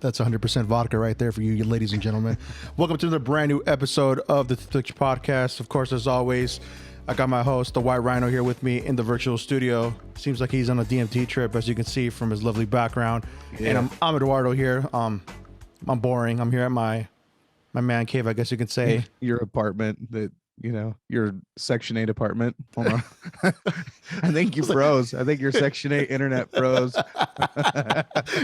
That's 100% vodka right there for you ladies and gentlemen. Welcome to the brand new episode of the Untitled Chapter podcast. Of course, as always, I got my host, the White Rhino, here with me in the virtual studio. Seems like he's on a DMT trip, as you can see from his lovely background. Yeah. And I'm Eduardo here. I'm boring. I'm here at my man cave, I guess you can say. Your apartment that, you know, your Section 8 apartment. Hold on. I think you froze. I think your Section 8 internet froze.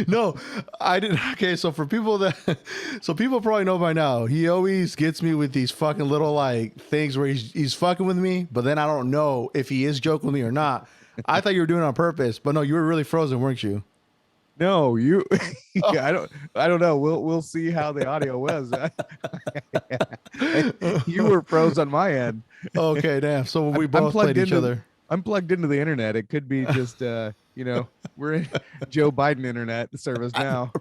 No, I didn't. Okay, so for people people probably know by now, he always gets me with these fucking little like things where he's fucking with me, but then I don't know if he is joking with me or not. I thought you were doing it on purpose, but no, you were really frozen, weren't you? No, you. Yeah, I don't know. We'll see how the audio was. You were froze on my end. Okay, damn. So we both played each other. I'm plugged into the internet. It could be just you know, we're in Joe Biden internet service now.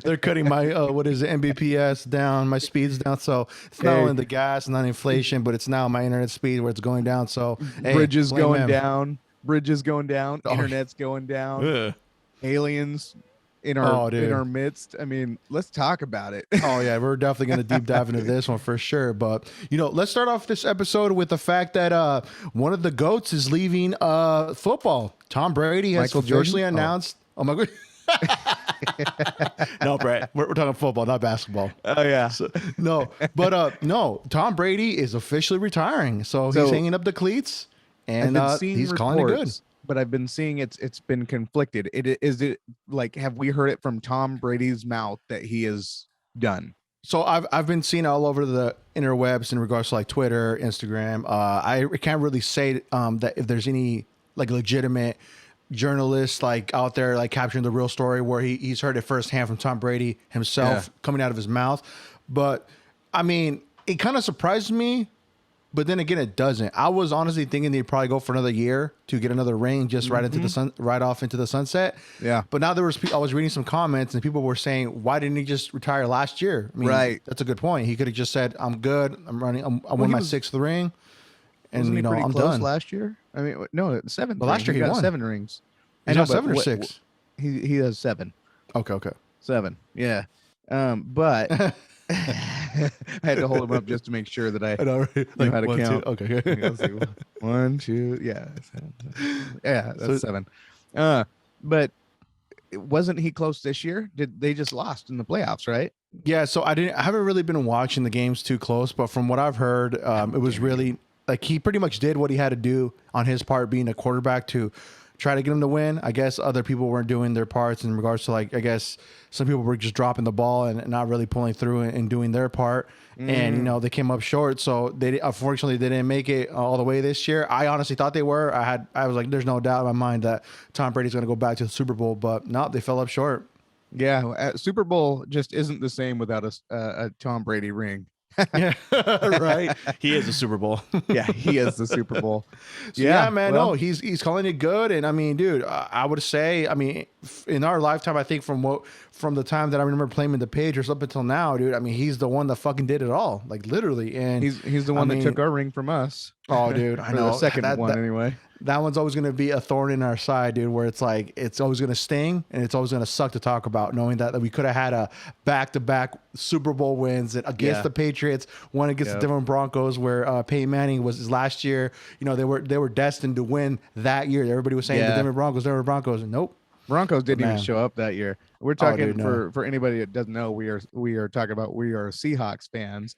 They're cutting my Mbps down, my speeds down. So it's not only the gas, not inflation, but it's now my internet speed where it's going down. So bridges going down, internet's going down. Ugh. Aliens in our midst. I mean, let's talk about it. Oh yeah, we're definitely going to deep dive into this one for sure. But you know, let's start off this episode with the fact that one of the GOATs is leaving football. Tom Brady has officially announced. Oh my god. No, Brett, we're talking football, not basketball. Oh yeah. So, no, but no, Tom Brady is officially retiring. So he's hanging up the cleats and he's calling it good. But I've been seeing it's been conflicted. Is it like, have we heard it from Tom Brady's mouth that he is done? So I've been seeing all over the interwebs in regards to like Twitter, Instagram. I can't really say that if there's any like legitimate journalists like out there like capturing the real story where he's heard it firsthand from Tom Brady himself coming out of his mouth. But I mean, it kind of surprised me. But then again, it doesn't. I was honestly thinking they'd probably go for another year to get another ring, just right into the right off into the sunset. Yeah. But now I was reading some comments and people were saying, why didn't he just retire last year? I mean, right. That's a good point. He could have just said, I'm good. I'm running. I won my sixth ring, and you know, I'm close done. Last year, I mean, no, 7. Well, last year he got won 7 rings. I know 7 or 6. He has 7. Okay. 7. Yeah. But. I had to hold him up just to make sure that I know, right? Knew how to count. 2. Okay. 1, 2, yeah. Yeah, that's 7. But wasn't he close this year? Did they just lost in the playoffs, right? Yeah, so I haven't really been watching the games too close, but from what I've heard, it was really like he pretty much did what he had to do on his part being a quarterback to try to get him to win. I guess other people weren't doing their parts in regards to like, I guess some people were just dropping the ball and not really pulling through and doing their part. And, you know, they came up short. So unfortunately they didn't make it all the way this year. I honestly thought they were. I was like, there's no doubt in my mind that Tom Brady's going to go back to the Super Bowl, but no, they fell up short. Yeah. Super Bowl just isn't the same without a Tom Brady ring. Yeah, right. He is the Super Bowl. Yeah, he is the Super Bowl. So, yeah, man. Well, no, he's calling it good, and I mean, dude, I would say, I mean, in our lifetime, I think from the time that I remember playing in the Patriots up until now, dude. I mean, he's the one that fucking did it all, like literally. And he's the one that took our ring from us. Oh, dude, I know the second one anyway. That one's always going to be a thorn in our side, dude, where it's like, it's always going to sting and it's always going to suck to talk about, knowing that we could have had a back-to-back Super Bowl wins against the Patriots, one against the Denver Broncos, where Peyton Manning was his last year. You know, they were destined to win that year. Everybody was saying the Denver Broncos. Nope. Broncos didn't even show up that year. We're talking for anybody that doesn't know, we are talking about, we are Seahawks fans.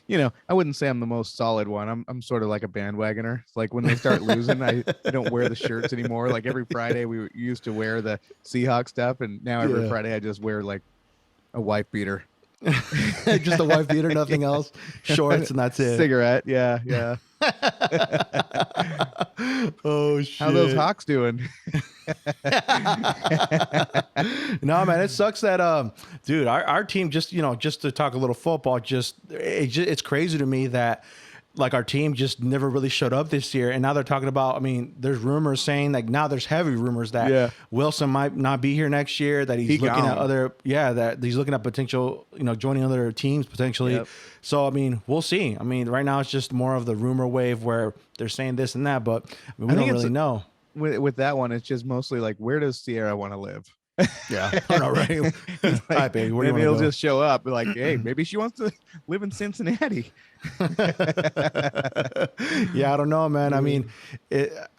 You know, I wouldn't say I'm the most solid one. I'm sort of like a bandwagoner. It's like when they start losing, I don't wear the shirts anymore. Like every Friday we used to wear the Seahawks stuff, and now every Friday I just wear like a wife beater. Just a wife beater, nothing else. Shorts and that's it. Cigarette, yeah. Oh shit! How those Hawks doing? No, man, it sucks that dude, our team just to talk a little football, it's crazy to me that like our team just never really showed up this year, and now they're talking about. I mean, there's rumors saying like now there's heavy rumors that Wilson might not be here next year. That he's looking at that he's looking at potential, joining other teams potentially. Yep. So I mean, we'll see. I mean, right now it's just more of the rumor wave where they're saying this and that, but we don't really know. With that one, it's just mostly like, where does Sierra want to live? Yeah, I know, right? He's Hi, like, baby, where do you and want he'll to just show up like, hey, maybe she wants to live in Cincinnati. go? Yeah, I don't know, man. I mean,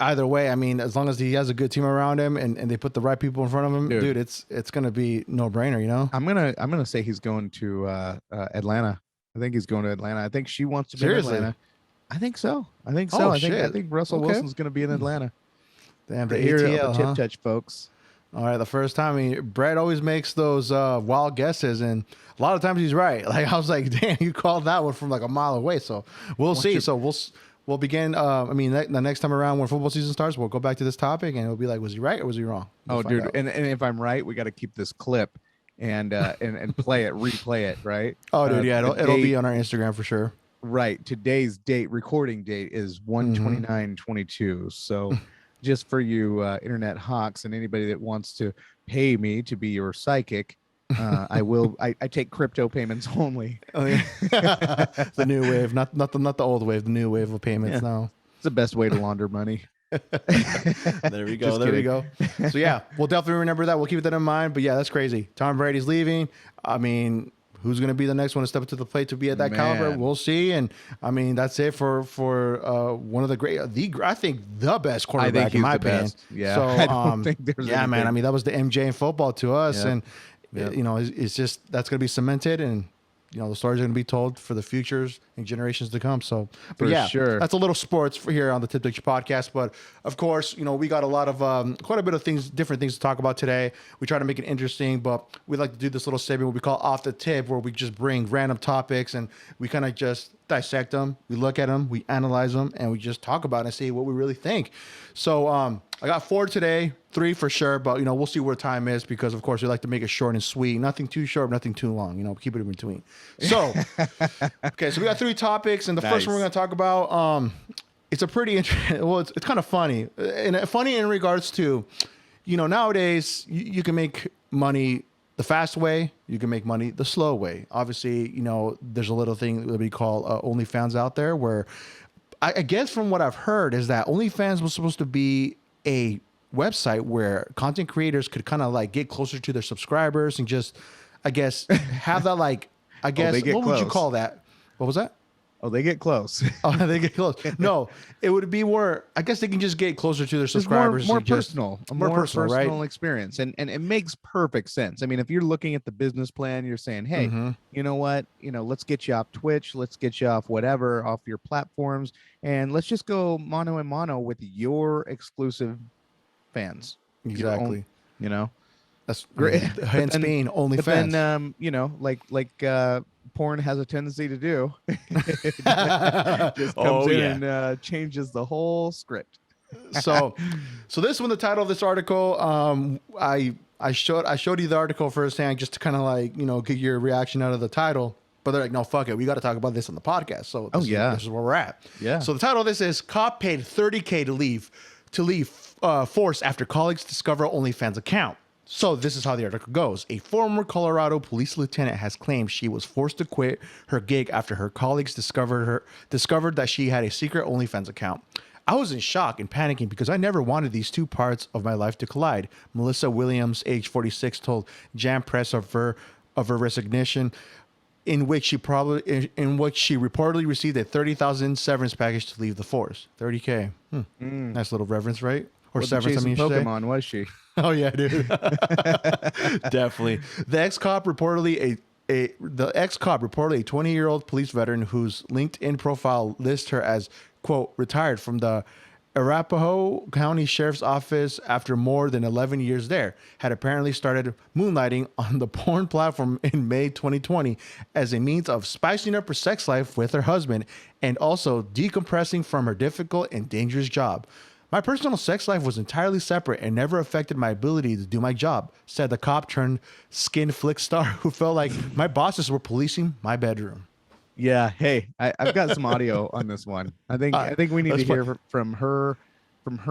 either way, I mean, as long as he has a good team around him and they put the right people in front of him, dude, it's gonna be no brainer, you know. I'm gonna say he's going to Atlanta. I think he's going to Atlanta. I think she wants to be in Seriously? Atlanta. I think so. I think so. Oh I think shit. Russell Okay. Wilson's going to be in Atlanta. Damn, the Right here on the ATL, Tip huh? Touch, folks. All right, the first time Brett always makes those wild guesses, and a lot of times he's right. Like I was like, damn, you called that one from like a mile away. So we'll see. So we'll begin. I mean, the next time around when football season starts, we'll go back to this topic, and it'll be like, was he right or was he wrong? Oh, dude, and if I'm right, we got to keep this clip and play it, replay it, right? Oh, dude, yeah, it'll be date, on our Instagram for sure. right. Today's recording date is 1/29/22. So just for you internet hawks and anybody that wants to pay me to be your psychic, I take crypto payments only. Oh, yeah. The new wave, not the old wave, the new wave of payments now. It's the best way to launder money. There we go. There we go. So yeah, we'll definitely remember that. We'll keep that in mind. But yeah, that's crazy. Tom Brady's leaving. I mean, who's going to be the next one to step up to the plate to be at that caliber? We'll see. And I mean, that's it for one of the great, I think the best quarterback in my opinion. Yeah. So I don't think there's yeah, man. I mean, that was the MJ in football to us, and Yep. it's just that's going to be cemented and. The stories are going to be told for the futures and generations to come. So, but for sure. That's a little sports for here on the Tip Touch podcast. But of course, we got a lot of quite a bit of different things to talk about today. We try to make it interesting, but we like to do this little segment what we call off the tip, where we just bring random topics and we kind of just dissect them. We look at them, we analyze them, and we just talk about it and see what we really think. So, I got 4 today, 3 for sure, but we'll see where time is because of course we like to make it short and sweet. Nothing too short, nothing too long. Keep it in between. So, okay, so we got 3 topics, and the first one we're going to talk about, it's a pretty interesting. Well, it's kind of funny, and funny in regards to, nowadays you can make money the fast way, you can make money the slow way. Obviously, there's a little thing that we call OnlyFans out there, where I guess from what I've heard is that OnlyFans was supposed to be a website where content creators could kind of like get closer to their subscribers and just, I guess, have that like, I guess, what would you call that? What was that? Oh, they get close. Oh, they get close. No, it would be more, I guess they can just get closer to their subscribers. More personal, a more personal, right? experience. And it makes perfect sense. I mean, if you're looking at the business plan, you're saying, hey, you know what? Let's get you off Twitch. Let's get you off whatever, off your platforms. And let's just go mano a mano with your exclusive fans. Exactly. That's great. Hence being OnlyFans. Then, like porn has a tendency to do. Just comes in and changes the whole script. So this one, the title of this article, I showed you the article firsthand just to kind of like, get your reaction out of the title. But they're like, no, fuck it. We got to talk about this on the podcast. So this is where we're at. Yeah. So the title of this is Cop Paid $30K to leave force after colleagues discover OnlyFans account. So this is how the article goes. A former Colorado police lieutenant has claimed she was forced to quit her gig after her colleagues discovered that she had a secret OnlyFans account. I was in shock and panicking because I never wanted these two parts of my life to collide. Melissa Williams, age 46, told Jam Press of her resignation, in which she reportedly received a $30,000 severance package to leave the force. $30K. Nice little reverence, right? Or severance, I mean, Pokemon, was she? Oh yeah, dude. Definitely. The ex-cop reportedly a 20-year-old police veteran whose LinkedIn profile lists her as, quote, retired from the Arapahoe County Sheriff's Office after more than 11 years there, had apparently started moonlighting on the porn platform in May 2020 as a means of spicing up her sex life with her husband and also decompressing from her difficult and dangerous job. My personal sex life was entirely separate and never affected my ability to do my job, said the cop turned skin flick star who felt like my bosses were policing my bedroom. Yeah. Hey, I've got some audio on this one. I think we need to hear from her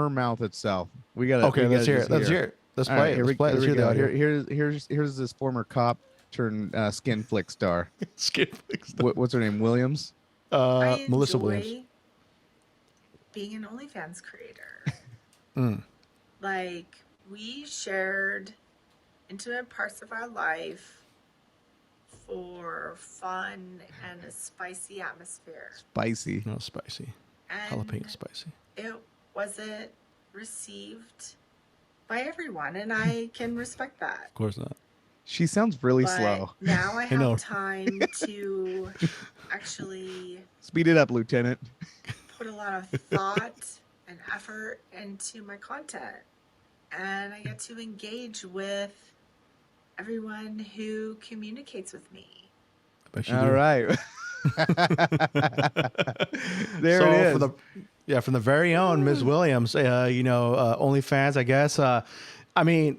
mouth itself. We got okay. Let's hear it. Let's hear it. Let's play it. Let's hear the audio. Here's this former cop turned skin flick star. Skin flick star. What's her name? Williams. Melissa Williams. Being an OnlyFans creator. Like, we shared intimate parts of our life for fun and a spicy atmosphere. Spicy. No, spicy. And Jalapeno spicy. it wasn't received by everyone, and I can respect that. Of course not. She sounds really But slow. now I know. have time to actually Speed it up, Lieutenant. put a lot of thought and effort into my content. And I get to engage with everyone who communicates with me. I bet you All do. right. There So it is. from the very own Ms. Williams, OnlyFans, I guess. I mean,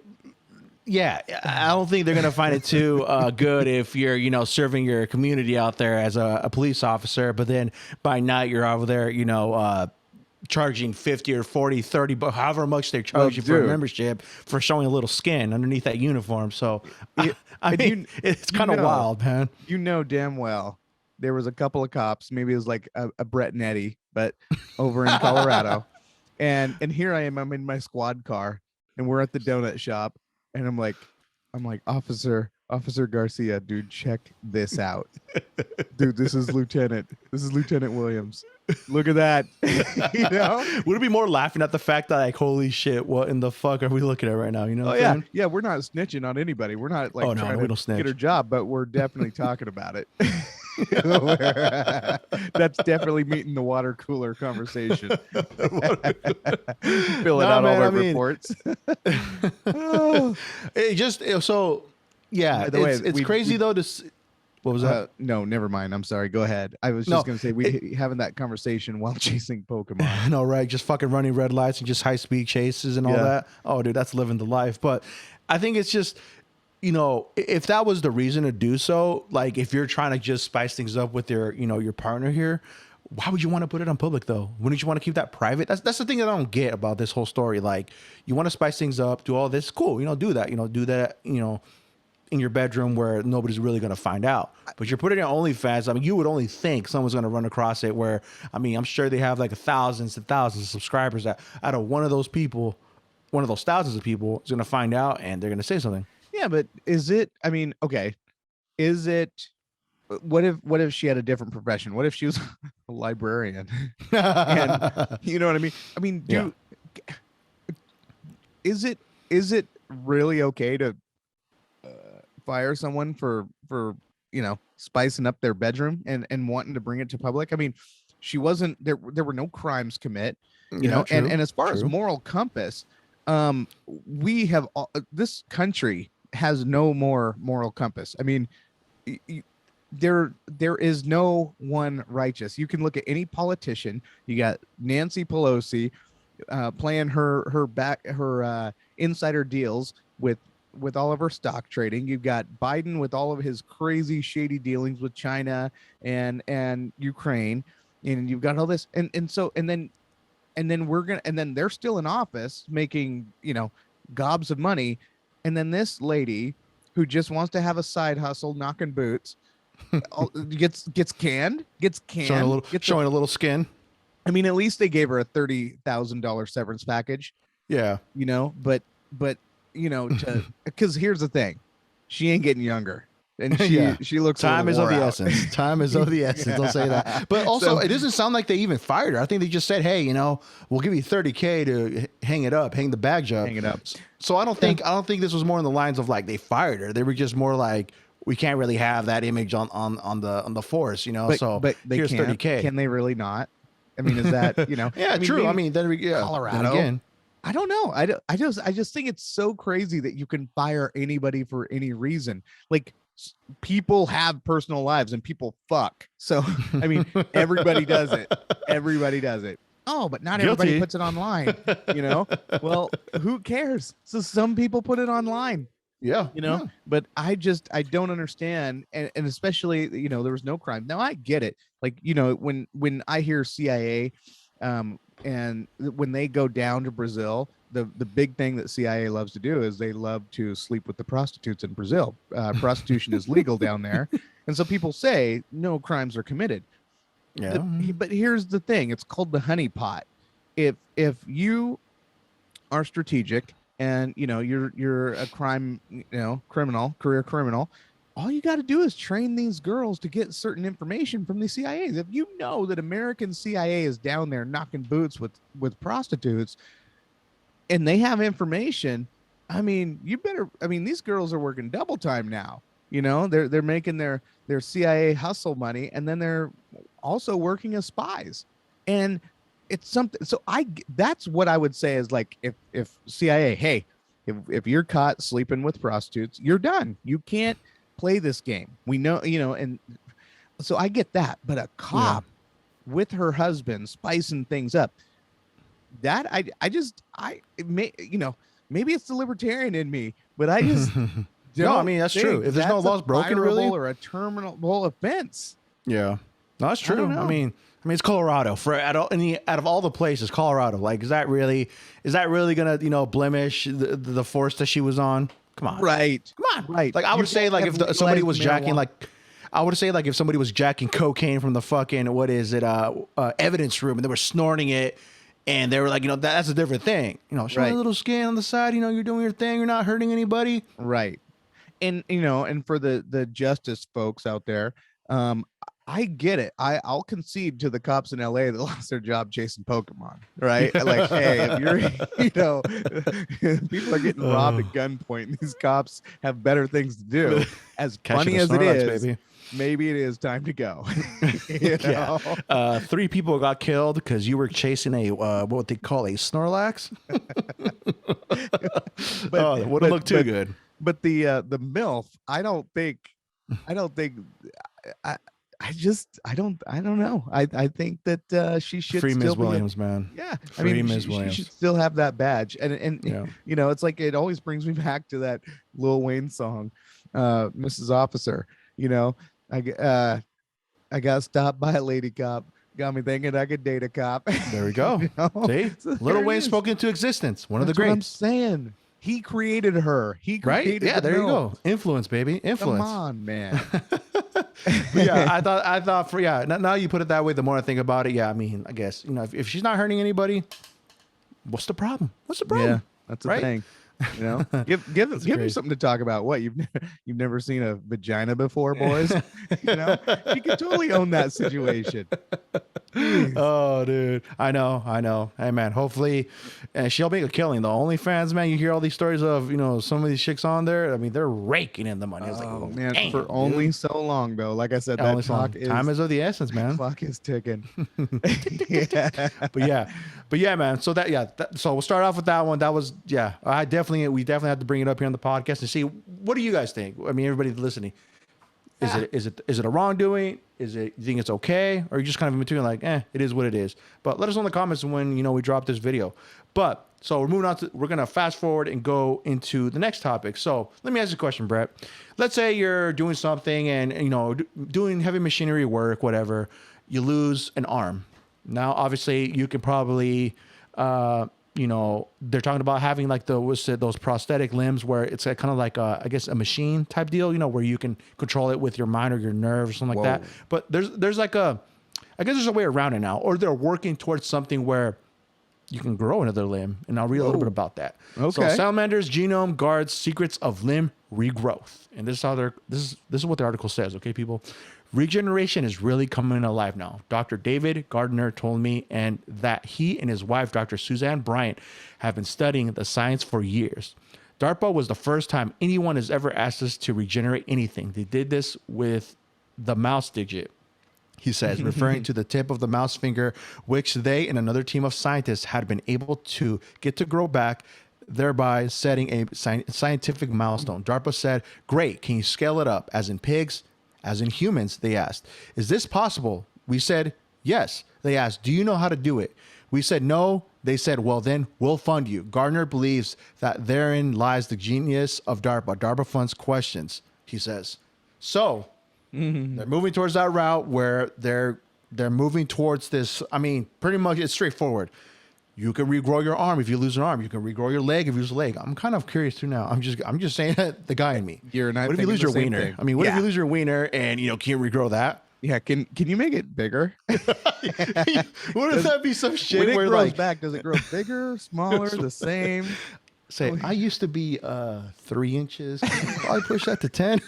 yeah, I don't think they're gonna find it too good if you're, serving your community out there as a police officer, but then by night you're over there, charging 50 or 40, 30, but however much they charge you for a membership for showing a little skin underneath that uniform. So I mean, it's kind of wild, man. You know damn well there was a couple of cops, maybe it was like a Brett and Eddie, but over in Colorado. And here I am, I'm in my squad car and we're at the donut shop and I'm like, Officer Garcia, dude, check this out. Dude, this is Lieutenant Williams. Look at that. Would it be more laughing at the fact that, like, holy shit, what in the fuck are we looking at right now? You know what I'm saying? Yeah, we're not snitching on anybody. We're not like trying we to don't snitch. get her job, but we're definitely talking about it. That's definitely meeting the water cooler conversation. Filling out all our reports. Yeah, it's crazy though to. What was that? No, never mind. I'm sorry. Go ahead. I was just going to say we having that conversation while chasing Pokemon. No, right? Just fucking running red lights and just high speed chases and all that. Oh, dude, that's living the life. But I think it's just, if that was the reason to do so, like if you're trying to just spice things up with your, your partner here, why would you want to put it on public though? Wouldn't you want to keep that private? That's the thing that I don't get about this whole story. Like, you want to spice things up, do all this, cool. Do that. In your bedroom where nobody's really going to find out. But you're putting it on OnlyFans. I mean, you would only think someone's going to run across it where, I mean, I'm sure they have like thousands and thousands of subscribers that out of one of those thousands of people is going to find out and they're going to say something. Yeah, but is it, I mean, okay. Is it, what if she had a different profession? What if she was a librarian? And, you know what I mean? I mean, is it really okay to fire someone for spicing up their bedroom and wanting to bring it to public? I mean, she wasn't there were no crimes commit, true, and as far as moral compass, we have this country has no more moral compass. I mean, there is no one righteous. You can look at any politician. You got Nancy Pelosi playing her insider deals with all of her stock trading. You've got Biden with all of his crazy shady dealings with China and Ukraine, and you've got all this and then they're still in office making gobs of money, and then this lady who just wants to have a side hustle knocking boots gets canned showing a little skin. I mean, at least they gave her a $30,000 severance package. Yeah, but because here's the thing, she ain't getting younger, and she looks. Time is of the essence. Time is of the essence. I'll say that. But also, it doesn't sound like they even fired her. I think they just said, "Hey, we'll give you $30K to hang the badge up." Hang it up. So I don't think this was more in the lines of like they fired her. They were just more like, we can't really have that image on the force, But here's $30K. Can they really not? I mean, is that Yeah, true. I mean, Colorado then again. I don't know. I just think it's so crazy that you can fire anybody for any reason. Like, people have personal lives and people fuck. So, I mean, everybody does it. Everybody does it. Oh, but not everybody puts it online, Well, who cares? So some people put it online. Yeah. But I don't understand. And especially, there was no crime. Now I get it. Like, when I hear CIA, and when they go down to Brazil, the big thing that CIA loves to do is they love to sleep with the prostitutes in Brazil. Prostitution is legal down there. And so people say no crimes are committed. Yeah. But here's the thing. It's called the honey pot. If you are strategic and you're a career criminal, all you got to do is train these girls to get certain information from the CIA. If you know that American CIA is down there knocking boots with prostitutes and they have information, I mean, these girls are working double time now. They're making their CIA hustle money, and then they're also working as spies. And it's something. So that's what I would say is like, if CIA, hey, if you're caught sleeping with prostitutes, you're done. You can't play this game. We know, and so I get that. But a cop with her husband spicing things up, that maybe it's the libertarian in me, but I just no, I mean, that's true. If there's no laws broken, really, or a terminable offense. Yeah, no, that's true. I mean, it's Colorado. Out of all the places, Colorado. Like, is that really gonna blemish the force that she was on? Come on, right? Come on, right? Like, I would say, like, if somebody was jacking, if somebody was jacking cocaine from the fucking evidence room, and they were snorting it, and they were like, that's a different thing. Show a little skin on the side. You're doing your thing. You're not hurting anybody. Right. And and for the justice folks out there, I get it. I'll concede to the cops in LA that lost their job chasing Pokemon, right? Like, hey, if you're, people are getting robbed at gunpoint, and these cops have better things to do. As funny as it is, baby, maybe it is time to go. Yeah. 3 people got killed because you were chasing a what they call a Snorlax. But wouldn't look too good. But the MILF, I don't think I don't know. I think that she should free still Ms. Williams, man. Yeah. Free Ms. She Williams. should still have that badge. And it's like, it always brings me back to that Lil Wayne song, Mrs. Officer. I got stopped by a lady cop. Got me thinking I could date a cop. There we go. See? So Lil Wayne spoke into existence. One of the greats. What I'm saying. He created her. He created Yeah, there you go. Influence, baby. Influence. Come on, man. Yeah, I thought now you put it that way, the more I think about it, I mean, I guess, if she's not hurting anybody, what's the problem? Yeah, that's the thing. Give me something to talk about. What, you've never seen a vagina before, boys? You can totally own that situation. Jeez. Oh, dude, I know. Hey, man, hopefully, and she'll make a killing. The OnlyFans, man, you hear all these stories of some of these chicks on there. I mean, they're raking in the money. It's like, man, damn, for only so long though. Like I said, that time is of the essence, man. Clock is ticking. But yeah, man. So so we'll start off with that one. That was we definitely have to bring it up here on the podcast and see, what do you guys think? I mean, everybody listening, is it a wrongdoing? Is it, you think it's okay, or are you just kind of in between, like, it is what it is? But let us know in the comments when we drop this video. But so we're gonna fast forward and go into the next topic. So let me ask you a question, Brett. Let's say you're doing something and doing heavy machinery work, whatever. You lose an arm. Now, obviously, you can probably they're talking about having like those prosthetic limbs where it's kind of like I guess a machine type deal, where you can control it with your mind or your nerves or something like that. But there's like I guess there's a way around it now, or they're working towards something where you can grow another limb. And I'll read a little bit about that. Okay. So Salamander's genome guards secrets of limb regrowth. And this is what the article says, okay, people? Regeneration is really coming alive now. Dr. David Gardner told me, and that he and his wife, Dr. Suzanne Bryant, have been studying the science for years. DARPA was the first time anyone has ever asked us to regenerate anything. They did this with the mouse digit, he says, referring to the tip of the mouse finger, which they and another team of scientists had been able to get to grow back, thereby setting a scientific milestone. DARPA said, great, can you scale it up? As in pigs? As in humans, they asked. Is this possible? We said, yes. They asked, do you know how to do it? We said, no. They said, well, then we'll fund you. Gardner believes that therein lies the genius of DARPA. DARPA funds questions, he says. So they're moving towards that route where they're moving towards this. I mean, pretty much it's straightforward. You can regrow your arm if you lose an arm. You can regrow your leg if you lose a leg. I'm kind of curious too now. I'm just saying that the guy in me. What if you lose your wiener? Thing. I mean, what if you lose your wiener and can you regrow that? Yeah, can you make it bigger? What if that be some shit when it where grows back? Does it grow bigger, smaller, the same? say, I used to be 3 inches. Probably push that to 10.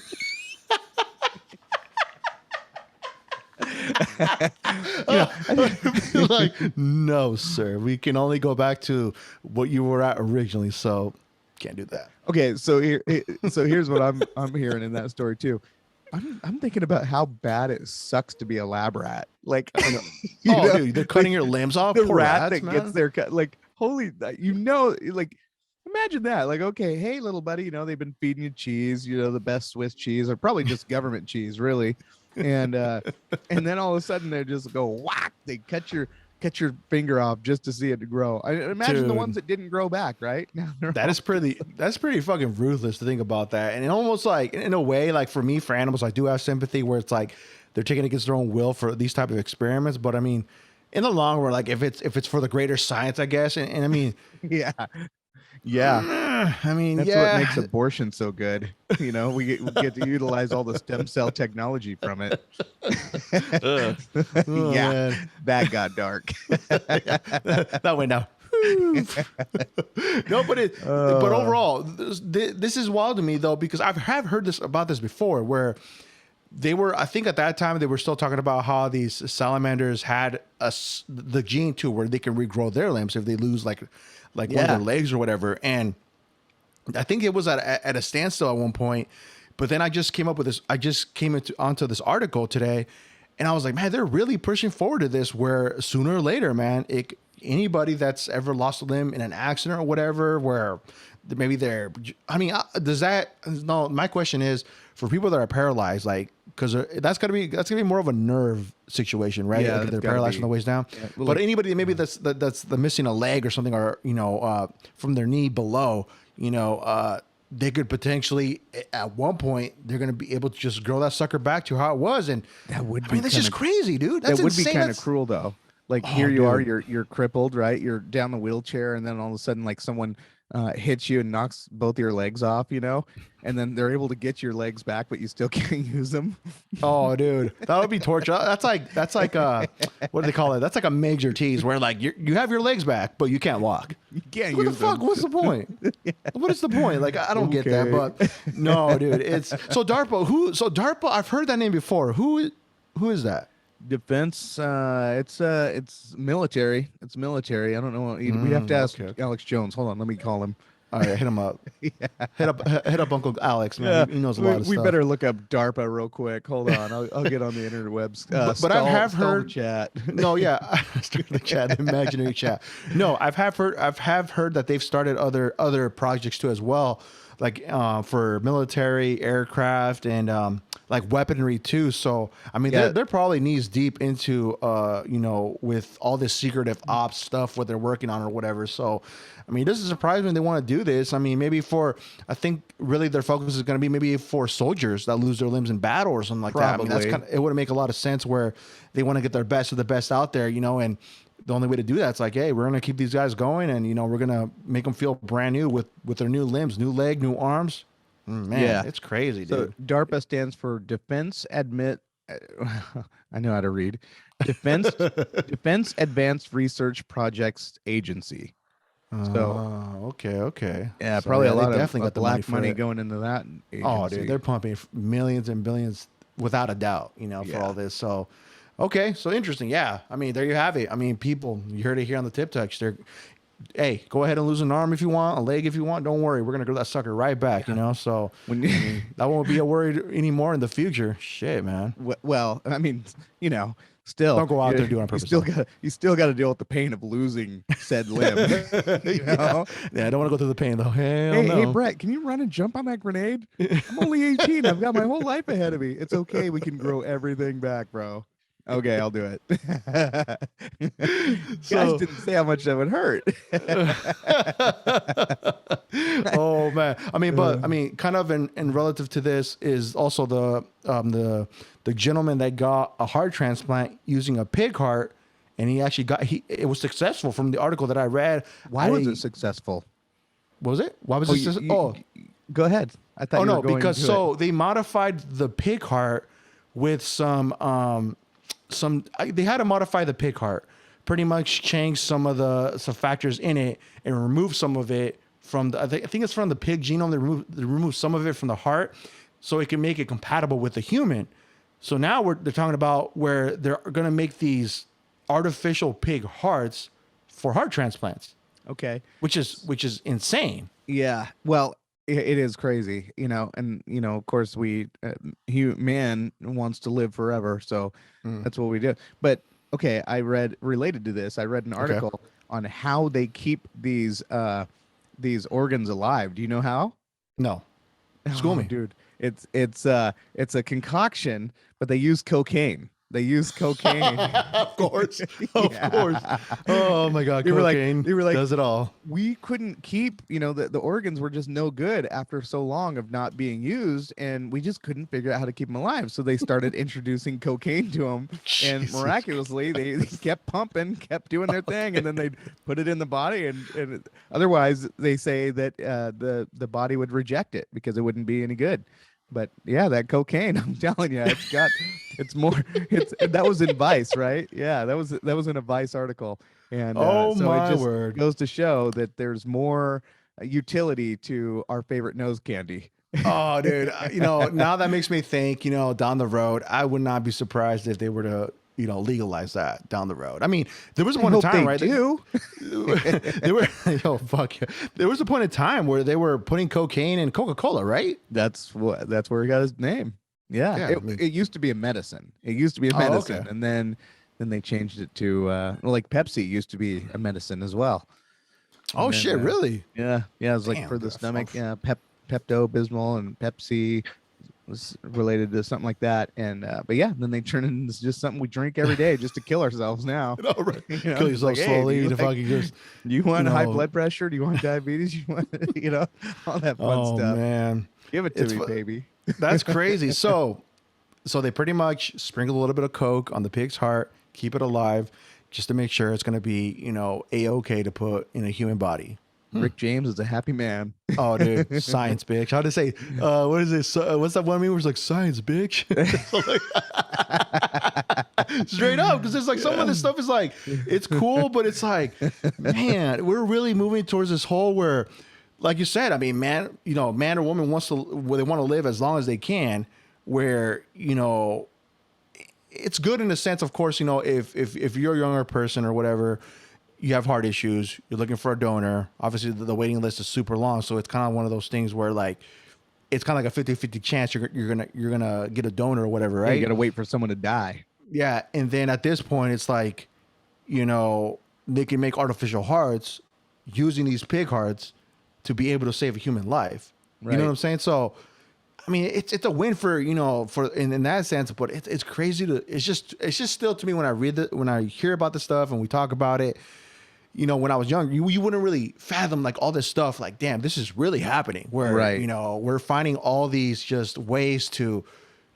Like, no, sir. We can only go back to what you were at originally. So can't do that. Okay, so here's what I'm hearing in that story too. I'm thinking about how bad it sucks to be a lab rat. Like, dude, they're cutting your limbs off. The Poor rat rats, that gets their cut. Like, holy, like, imagine that. Like, okay, hey, little buddy, they've been feeding you cheese, the best Swiss cheese, or probably just government cheese, really. And then all of a sudden they just go whack. They cut your finger off just to see it grow. I imagine the ones that didn't grow back, right? That's pretty fucking ruthless to think about that. And almost like, in a way, like for me, for animals, I do have sympathy where it's like they're taking against their own will for these type of experiments. But I mean, in the long run, like if it's for the greater science, I guess. And I mean, yeah. I mean, that's what makes abortion so good. We get to utilize all the stem cell technology from it. Man. That got dark. That went down. No, but overall, this is wild to me though, because I have heard about this before, where they were, I think at that time they were still talking about how these salamanders had the gene too, where they can regrow their limbs if they lose like one of their legs or whatever. And I think it was at a standstill at one point, but then I just came up with this. I just came onto this article today, and I was like, man, they're really pushing forward to this, where sooner or later, man, anybody that's ever lost a limb in an accident or whatever, where maybe my question is, for people that are paralyzed, like, because that's gonna be more of a nerve situation, right? Yeah, like if they're paralyzed from the waist down. Yeah, but anybody maybe that's the missing a leg or something, or from their knee below, they could potentially at one point they're gonna be able to just grow that sucker back to how it was, and that would. That's just crazy, dude. That's that would insane. Be kind of cruel though. Like here you are, you're crippled, right? You're down the wheelchair, and then all of a sudden, like someone hits you and knocks both your legs off, and then they're able to get your legs back, but you still can't use them. Oh, dude, that would be torture. That's like what do they call it? That's like a major tease, where like you have your legs back, but you can't walk. You can't what use the fuck? them. What's the point? What is the point? Like, I don't get that, but no, dude. It's so DARPA. So DARPA, I've heard that name before. Who is that? Defense. It's military. It's military. I don't know. We have to ask Alex Jones. Hold on, let me call him. All right, hit him up. Hit up Uncle Alex, man. He knows a lot of stuff. We better look up DARPA real quick. Hold on, I'll get on the interwebs. But I have heard the chat. No, yeah, the chat, the imaginary chat. No, I have heard that they've started other projects too as well, like for military aircraft and like weaponry too. So I mean, they're probably knees deep into with all this secretive ops stuff, what they're working on or whatever. So I mean, this is surprising they want to do this. I mean, I think really their focus is going to be maybe for soldiers that lose their limbs in battle or something like that. I mean, it would make a lot of sense where they want to get their best of the best out there, and the only way to do that is like, hey, we're going to keep these guys going, and we're going to make them feel brand new with their new limbs, new leg, new arms. Man, it's crazy, dude. So DARPA stands for Defense Admit. I know how to read. Defense Advanced Research Projects Agency. So okay. Yeah, so probably a lot of the black money going into that agency. Oh, dude, they're pumping millions and billions without a doubt, for all this. So, okay, so interesting. Yeah, I mean, there you have it. I mean, people, you heard it here on the Tip Touch. Hey, go ahead and lose an arm if you want, a leg if you want. Don't worry, we're gonna grow that sucker right back. So that won't be a worry anymore in the future. Shit, man. Well, I mean, still don't go out there doing it on purpose. You still got to deal with the pain of losing said limb. Yeah, I don't want to go through the pain though. Hey, Brett, can you run and jump on that grenade? I'm only 18. I've got my whole life ahead of me. It's okay. We can grow everything back, bro. Okay, I'll do it. Guys didn't say how much that would hurt. Oh man, I mean, kind of in relative to this is also the gentleman that got a heart transplant using a pig heart, and he actually it was successful from the article that I read. Why was it successful? Was it? Why was it successful? Go ahead. I thought. Oh no, because they modified the pig heart with they had to modify the pig heart, pretty much change some factors in it and remove some of it from the, I think it's from the pig genome. They remove some of it from the heart, so it can make it compatible with the human. So now they're talking about where they're going to make these artificial pig hearts for heart transplants. Okay. Which is insane. Yeah. Well, it is crazy, and of course man wants to live forever, so that's what we do. But okay, related to this, I read an article on how they keep these organs alive. Do you know how? No. School me, dude. It's a concoction, but they use cocaine. They use cocaine. Of course. Of course. Oh my God. Cocaine they were like, does it all. We couldn't keep, the organs were just no good after so long of not being used. And we just couldn't figure out how to keep them alive. So they started introducing cocaine to them. And miraculously, they kept pumping, kept doing their thing. And then they'd put it in the body. And otherwise, they say that the body would reject it because it wouldn't be any good. But yeah, that cocaine, I'm telling you, that was in Vice, right? Yeah, that was in a Vice article. And so my it just word. goes to show that there's more utility to our favorite nose candy. Oh, dude, now that makes me think, down the road, I would not be surprised if they were to, legalize that down the road. I mean, there was a point in time, right? They were, fuck yeah. There was a point in time where they were putting cocaine in Coca-Cola, right? That's where he got his name. Yeah. It used to be a medicine. Okay. And then they changed it to like Pepsi used to be a medicine as well. Oh, and shit, really? Yeah. It was like for the stomach. Yeah, Pepto-Bismol and Pepsi was related to something like that. And but yeah, then they turn it into just something we drink every day just to kill ourselves now. No, right. Kill yourself slowly to fucking just. Do you want high blood pressure? Do you want diabetes? You want all that fun stuff. Oh man, give it to me, baby. That's crazy. So they pretty much sprinkle a little bit of Coke on the pig's heart, keep it alive, just to make sure it's going to be A-okay to put in a human body. Rick James is a happy man. Oh, dude, science, bitch. How'd it say? What is this? What's that one meme where it's like science, bitch? Straight up, because there's like some of this stuff is like it's cool, but it's like, man, we're really moving towards this whole where, like you said, I mean, man or woman they want to live as long as they can. Where it's good in the sense, of course, if you're a younger person or whatever. You have heart issues, you're looking for a donor. Obviously, the waiting list is super long. So it's kind of one of those things where like, it's kind of like a 50-50 chance you're gonna get a donor or whatever, right? You got to wait for someone to die. Yeah. And then at this point, it's like, they can make artificial hearts using these pig hearts to be able to save a human life. Right. You know what I'm saying? So, I mean, it's a win for, in that sense, but it's crazy it's just still to me when I hear about this stuff and we talk about it, when I was young, you wouldn't really fathom like all this stuff. Like, damn, this is really happening. Where we're finding all these just ways to,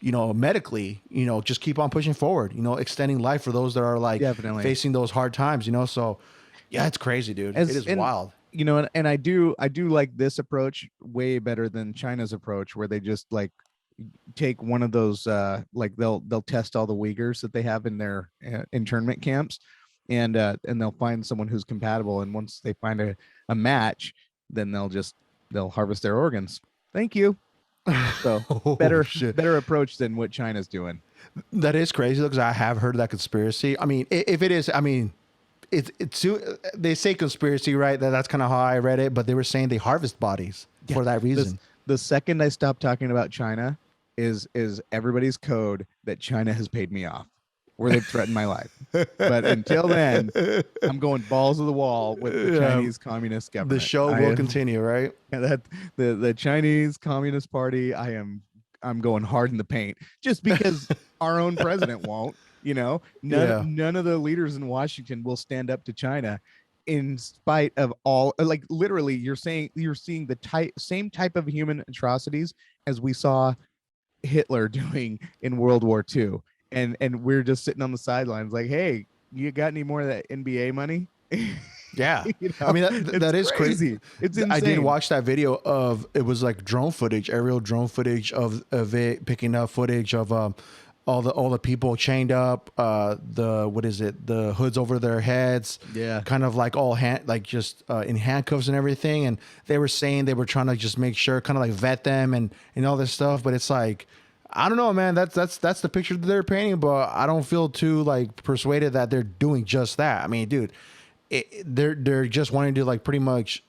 medically, just keep on pushing forward. Extending life for those that are like definitely facing those hard times. So, yeah, it's crazy, dude. It is wild. And I do like this approach way better than China's approach, where they just like take one of those like they'll test all the Uyghurs that they have in their internment camps. And they'll find someone who's compatible, and once they find a match, then they'll harvest their organs. Thank you. So better approach than what China's doing. That is crazy because I have heard of that conspiracy. I mean, if it is, I mean, it's they say conspiracy, right? That's kind of how I read it, but they were saying they harvest bodies for that reason. The second I stop talking about China is everybody's code that China has paid me off, where they've threatened my life. But until then, I'm going balls to the wall with the Chinese Communist government. The show will continue, right? That the Chinese Communist Party, I'm going hard in the paint just because our own president won't. None of the leaders in Washington will stand up to China, in spite of all. Like literally, you're seeing the same type of human atrocities as we saw Hitler doing in World War II. And we're just sitting on the sidelines like, hey, you got any more of that NBA money? Yeah. I mean, that is crazy. It's insane. I did watch that video of, it was like drone footage, aerial drone footage of it picking up footage of all the people chained up, the hoods over their heads, kind of like all just in handcuffs and everything. And they were saying they were trying to just make sure, kind of like vet them and all this stuff. But it's like, I don't know, man. That's the picture that they're painting, but I don't feel too like persuaded that they're doing just that. I mean, dude, they're just wanting to like pretty much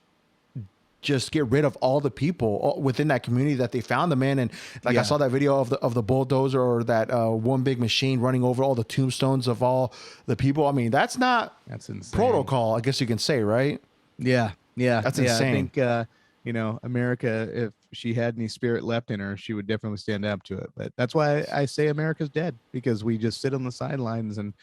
just get rid of all the people within that community that they found them in. And like, I saw that video of the bulldozer, or that one big machine running over all the tombstones of all the people. I mean, that's insane protocol, I guess you can say, right? Yeah. That's insane. I think, America, if she had any spirit left in her, she would definitely stand up to it. But that's why I say America's dead, because we just sit on the sidelines and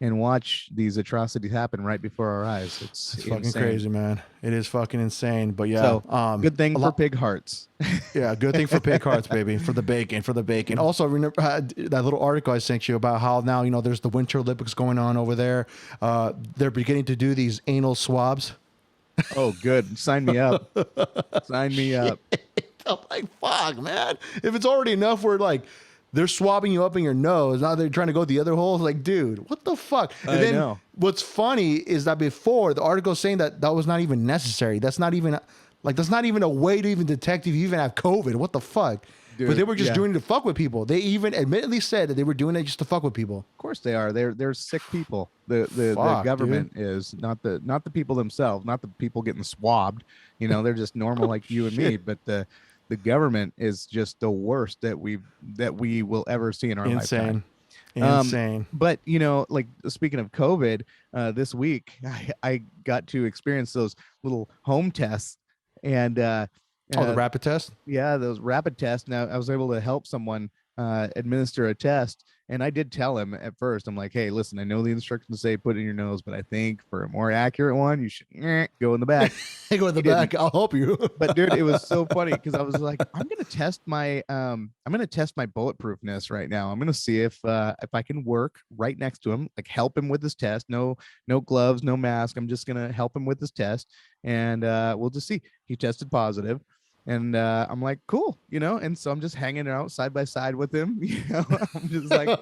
watch these atrocities happen right before our eyes. It's fucking crazy, man. It is fucking insane. But yeah, so, good thing for pig hearts. Yeah, good thing for pig hearts, baby. For the bacon. Also, remember that little article I sent you about how now, there's the Winter Olympics going on over there. They're beginning to do these anal swabs. Oh, good. Sign me up. Sign me up. I'm like, fuck, man. If it's already enough where like they're swabbing you up in your nose, now they're trying to go the other hole. Like, dude, what the fuck? And then know. What's funny is that before, the article saying that was not even necessary. That's not even a way to even detect if you even have COVID. What the fuck? Dude, but they were just doing it to fuck with people. They even admittedly said that they were doing it just to fuck with people. Of course they are. They're sick people. The government is not the people themselves, not the people getting swabbed. They're just normal like you and me. But the government is just the worst that we will ever see in our lifetime. Insane. But like speaking of COVID, this week I got to experience those little home tests, and the rapid test. Yeah, those rapid tests. Now I was able to help someone administer a test, and I did tell him at first. I'm like, hey, listen, I know the instructions say put it in your nose, but I think for a more accurate one, you should go in the back. Go in the back. I'll help you. But dude, it was so funny because I was like, I'm gonna test my bulletproofness right now. I'm gonna see if I can work right next to him, like help him with his test. No gloves, no mask. I'm just gonna help him with his test, and we'll just see. He tested positive. And I'm like, cool, and so I'm just hanging out side by side with him. I'm just like,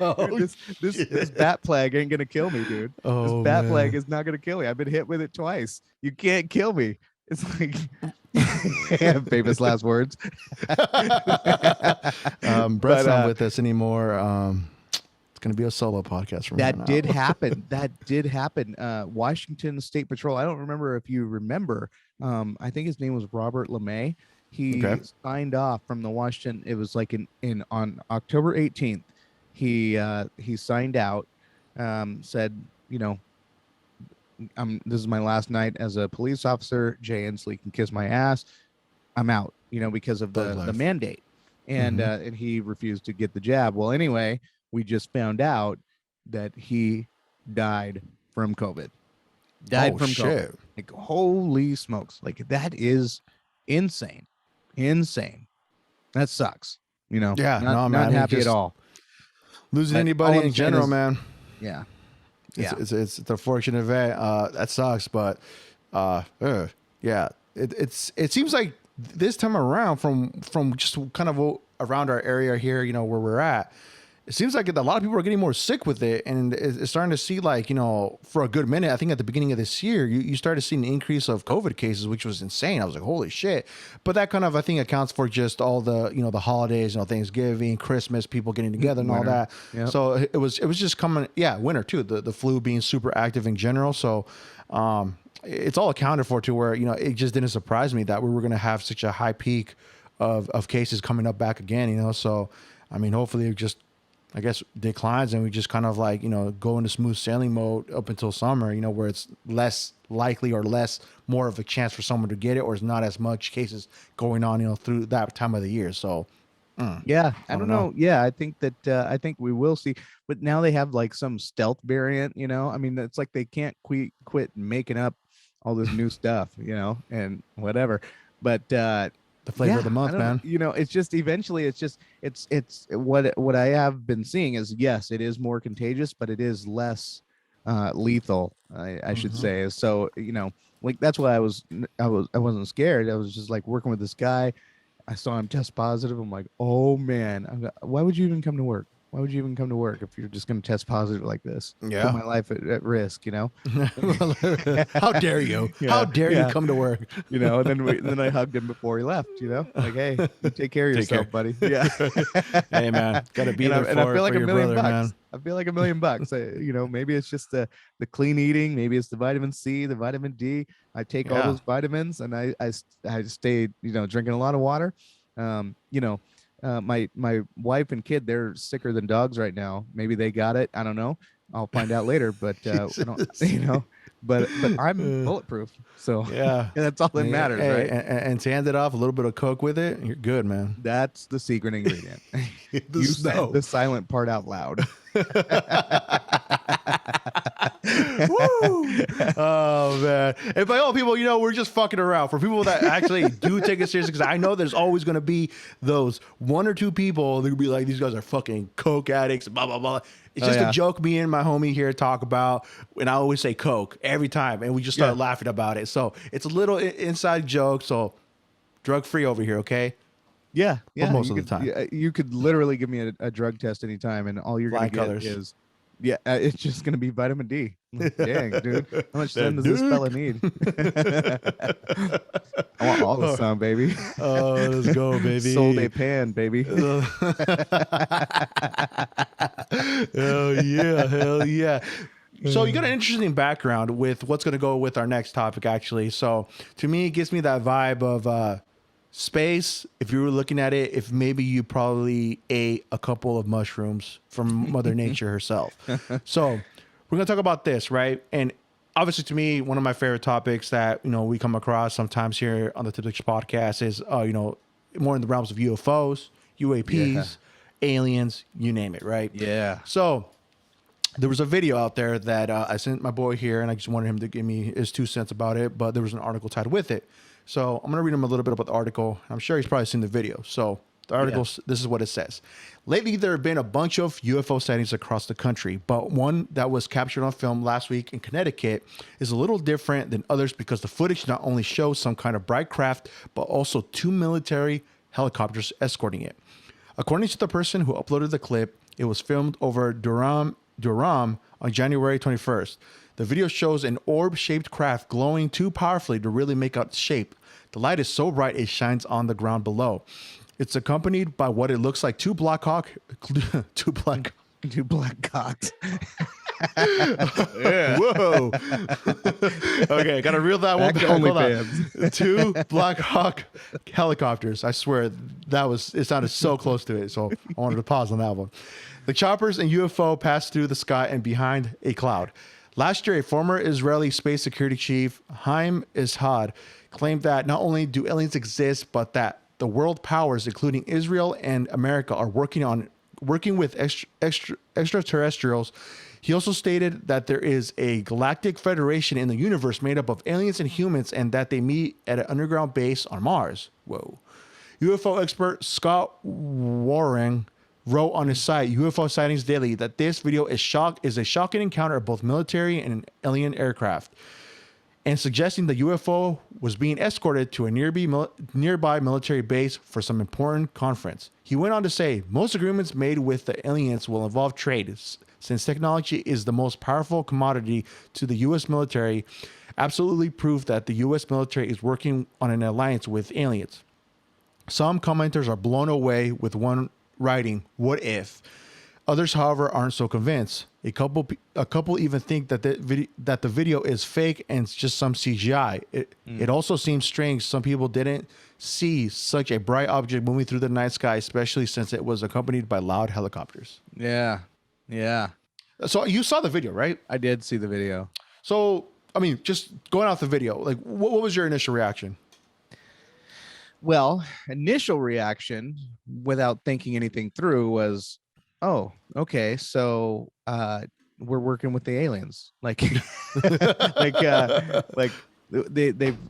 this bat plague ain't gonna kill me, dude. This bat plague is not gonna kill me. I've been hit with it twice. You can't kill me. It's like famous last words. Brett's not with us anymore. It's gonna be a solo podcast from that. Did happen. That did happen. Washington State Patrol. I don't remember if you remember. I think his name was Robert LeMay. He signed off from the Washington. It was like on October 18th. He signed out. Said, this is my last night as a police officer. Jay Inslee can kiss my ass. I'm out. Because of the mandate, and and he refused to get the jab. Well, anyway, we just found out that he died from COVID. COVID. Like, holy smokes! Like, that is insane. That sucks. Yeah, not happy at all. Losing anybody in general, man. Yeah. It's a fortunate event. That sucks, but yeah, it seems like this time around from just kind of around our area here, where we're at, it seems like a lot of people are getting more sick with it, and it's starting to see, like, for a good minute, I think at the beginning of this year, you started seeing an increase of COVID cases, which was insane. I was like, holy shit. But that kind of, I think, accounts for just all the, the holidays, Thanksgiving, Christmas, people getting together and all that. Yep. So it was just coming. Yeah. Winter too. The flu being super active in general. So, it's all accounted for to where, it just didn't surprise me that we were going to have such a high peak of cases coming up back again, So, I mean, hopefully it just, I guess, declines and we just kind of like, go into smooth sailing mode up until summer, where it's less likely or more of a chance for someone to get it, or it's not as much cases going on, through that time of the year. So, yeah, I don't know. Yeah, I think that we will see, but now they have like some stealth variant, I mean, it's like they can't quit making up all this new stuff, and whatever. But the flavor of the month, man. It's just eventually it's what I have been seeing is, yes, it is more contagious, but it is less lethal, I should say. So, like, that's why I wasn't scared. I was just like working with this guy. I saw him test positive. I'm like, oh man, why would you even come to work? Why would you even come to work if you're just going to test positive like this? Yeah. Put my life at risk, you know? How dare you? How dare you come to work? You know, and then I hugged him before he left, you know? Like, hey, you take care of yourself, buddy. Yeah. Hey, man. Got to be there and I feel like for your brother, man. I feel like $1 million. You know, maybe it's just the clean eating. Maybe it's the vitamin C, the vitamin D. I take all those vitamins, and I stay, you know, drinking a lot of water. You know, my wife and kid, they're sicker than dogs right now. Maybe they got it. I don't know. I'll find out later. But I don't, you know, but I'm bulletproof. So yeah, that's all that matters, right? And to end it off, a little bit of Coke with it, you're good, man. That's the secret ingredient. You said the silent part out loud. Oh man! And by all people, you know, we're just fucking around. For people that actually do take it seriously, because I know there's always going to be those 1 or 2 people that will be like, these guys are fucking Coke addicts, blah blah blah. It's just a joke me and my homie here talk about, and I always say Coke every time, and we just start laughing about it. So it's a little inside joke. So drug free over here, okay? Yeah. But most of the time, you could literally give me a drug test anytime, and all you're gonna get is it's just gonna be vitamin D. Dang, dude, how much time does this fella need? I want all the sun, baby. Oh, let's go, baby. Sold a pan, baby. Hell yeah. So you got an interesting background with what's going to go with our next topic, actually. So to me, it gives me that vibe of space. If you were looking at it, if maybe you probably ate a couple of mushrooms from Mother Nature herself. So we're going to talk about this, right? And obviously, to me, one of my favorite topics that, you know, we come across sometimes here on the Tipsy podcast is, you know, more in the realms of UFOs, UAPs, aliens, you name it, right? Yeah. So there was a video out there that I sent my boy here, and I just wanted him to give me his 2 cents about it, but there was an article tied with it. So I'm going to read him a little bit about the article. I'm sure he's probably seen the video. So the article, this is what it says. Lately, there have been a bunch of UFO sightings across the country, but one that was captured on film last week in Connecticut is a little different than others because the footage not only shows some kind of bright craft, but also 2 military helicopters escorting it. According to the person who uploaded the clip, it was filmed over Durham on January 21st. The video shows an orb-shaped craft glowing too powerfully to really make out its shape. The light is so bright it shines on the ground below. It's accompanied by what it looks like two black cocks. Yeah. Whoa. Okay, gotta reel that one back. OnlyFans. 2 Black Hawk helicopters. I swear it sounded so close to it. So I wanted to pause on that one. The choppers and UFO passed through the sky and behind a cloud. Last year, a former Israeli space security chief, Haim Ishad, claimed that not only do aliens exist, but that the world powers, including Israel and America, are working with extraterrestrials. He also stated that there is a galactic federation in the universe made up of aliens and humans, and that they meet at an underground base on Mars. Whoa. UFO expert Scott Waring wrote on his site, UFO Sightings Daily, that this video is a shocking encounter of both military and alien aircraft, and suggesting the UFO was being escorted to a nearby military base for some important conference. He went on to say, most agreements made with the aliens will involve trade, since technology is the most powerful commodity to the U.S. military, absolutely proof that the U.S. military is working on an alliance with aliens. Some commenters are blown away with one writing, what if? Others, however, aren't so convinced. A couple even think that the video is fake and it's just some CGI. It also seems strange some people didn't see such a bright object moving through the night sky, especially since it was accompanied by loud helicopters. Yeah. So you saw the video, right? I did see the video. So, I mean, just going off the video, like, what was your initial reaction? Well, initial reaction, without thinking anything through, was, oh, okay, so we're working with the aliens.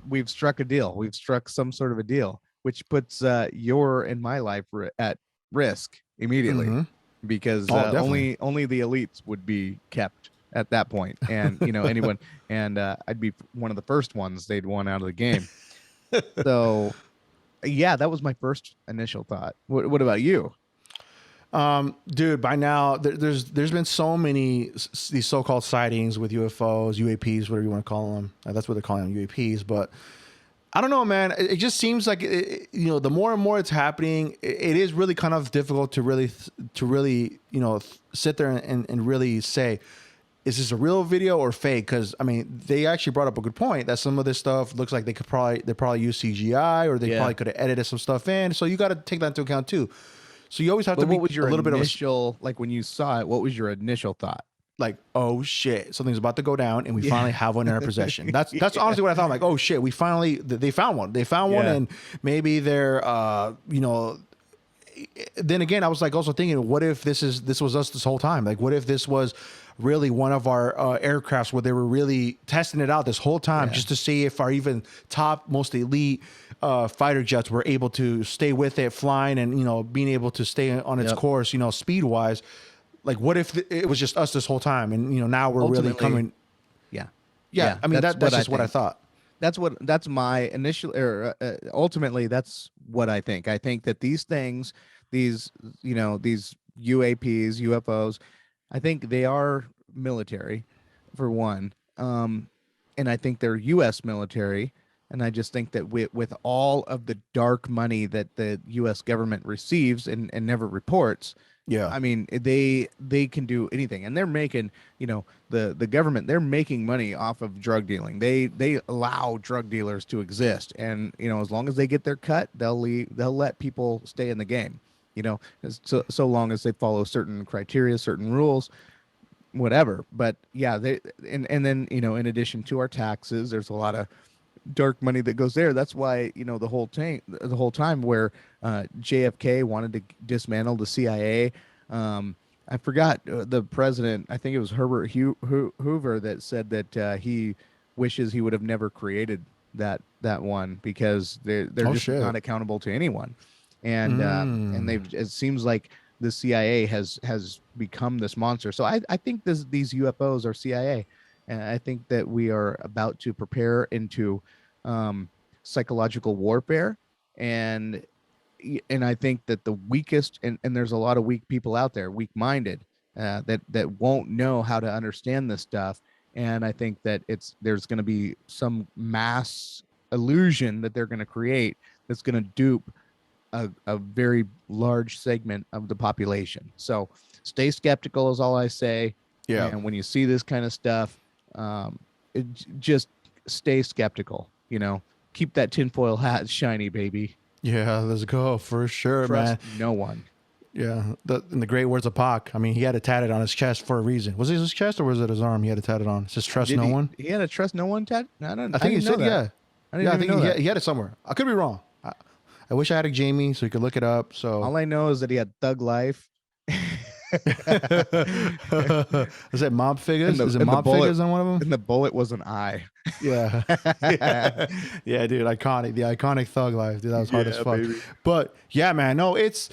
We've struck a deal. We've struck some sort of a deal, which puts your and my life at risk immediately, because only the elites would be kept at that point, and anyone, and I'd be one of the first ones they'd want out of the game. So, yeah, that was my first initial thought. What about you? Dude, by now there's been so many these so-called sightings with UFOs, UAPs, whatever you want to call them. That's what they're calling them, UAPs. But I don't know, man. It just seems like the more and more it's happening, it is really kind of difficult to really sit there and really say, is this a real video or fake? Because I mean, they actually brought up a good point that some of this stuff looks like they probably use CGI, or they probably could have edited some stuff in. So you got to take that into account too. So you always have to be a little bit of initial, like when you saw it, what was your initial thought? Like, oh shit, something's about to go down, and we finally have one in our possession. That's honestly what I thought. I'm like, oh shit, they found one. They found one, and maybe they're Then again, I was like also thinking, what if this was us this whole time? Like, what if this was really one of our aircrafts where they were really testing it out this whole time just to see if our even top most elite fighter jets were able to stay with it, flying and being able to stay on its course, speed wise. Like, what if it was just us this whole time, and now we're really coming? Yeah. I mean, that's just what I thought. That's my initial, or ultimately, that's what I think. I think that these things, these UAPs, UFOs, I think they are military, for one, and I think they're U.S. military, and I just think that with all of the dark money that the U.S. government receives and never reports. Yeah, I mean, they can do anything, and they're making, the government, they're making money off of drug dealing. They allow drug dealers to exist, and as long as they get their cut, they'll let people stay in the game. So long as they follow certain criteria, certain rules, whatever. But yeah, and then in addition to our taxes, there's a lot of dark money that goes there. That's why the whole time where JFK wanted to dismantle the CIA. I forgot the president. I think it was Herbert Hoover that said that he wishes he would have never created that one, because they're just not accountable to anyone. And it seems like the CIA has become this monster. So I think these UFOs are CIA. And I think that we are about to prepare into psychological warfare, and I think that the weakest, and there's a lot of weak people out there, weak-minded, that won't know how to understand this stuff. And I think that there's going to be some mass illusion that they're going to create that's going to dupe a very large segment of the population. So stay skeptical is all I say. Yeah. And when you see this kind of stuff, just stay skeptical, keep that tinfoil hat shiny, baby. Yeah, let's go for sure, Trust man. No one. Yeah, in the great words of Pac, I mean, he had it tatted on his chest for a reason. Was it his chest or was it his arm? He had it tatted on. It says "Trust no one." He had a "Trust no one" tat. I think he said that. I think he had it somewhere. I could be wrong. I wish I had a Jamie so he could look it up. So all I know is that he had Thug Life. Is it Mob Figures? Is it Mob Figures on one of them? And the bullet was an eye. Yeah. Yeah, dude. Iconic. The iconic Thug Life. Dude, that was hard as fuck. Baby. But yeah, man. No, it's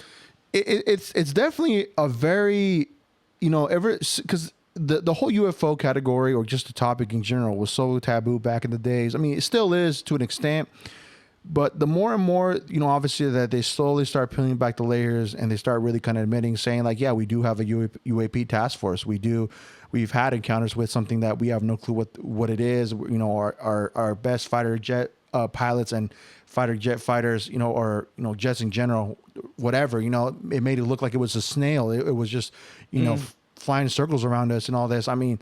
definitely a very, because the whole UFO category, or just the topic in general, was so taboo back in the days. I mean, it still is to an extent. But the more and more, obviously that they slowly start peeling back the layers, and they start really kind of admitting, saying like, yeah, we do have a UAP task force. We've had encounters with something that we have no clue what it is. Our best fighter jet pilots and fighter jet fighters, or jets in general, whatever, it made it look like it was a snail. It was just, flying circles around us and all this. I mean,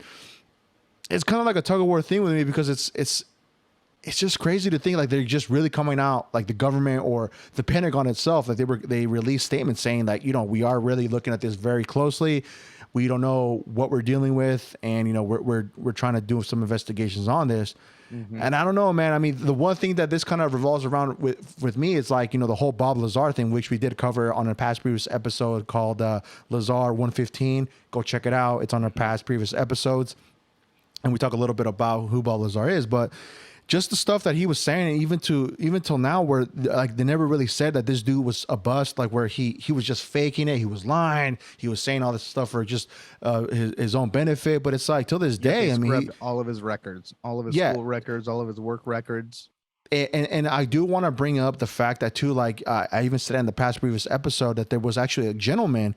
it's kind of like a tug of war thing with me, because it's just crazy to think like they're just really coming out, like the government or the Pentagon itself, like they released statements saying that, we are really looking at this very closely. We don't know what we're dealing with, and we're trying to do some investigations on this. Mm-hmm. And I don't know, man. I mean, the one thing that this kind of revolves around with me is like, the whole Bob Lazar thing, which we did cover on a past previous episode called Lazar 115. Go check it out. It's on our past previous episodes, and we talk a little bit about who Bob Lazar is, but just the stuff that he was saying, even till now, where like they never really said that this dude was a bust, like where he was just faking it, he was lying, he was saying all this stuff for just his own benefit. But it's like till this day, I mean, all of his records, all of his school records, all of his work records. And I do want to bring up the fact that too, like I even said in the past previous episode that there was actually a gentleman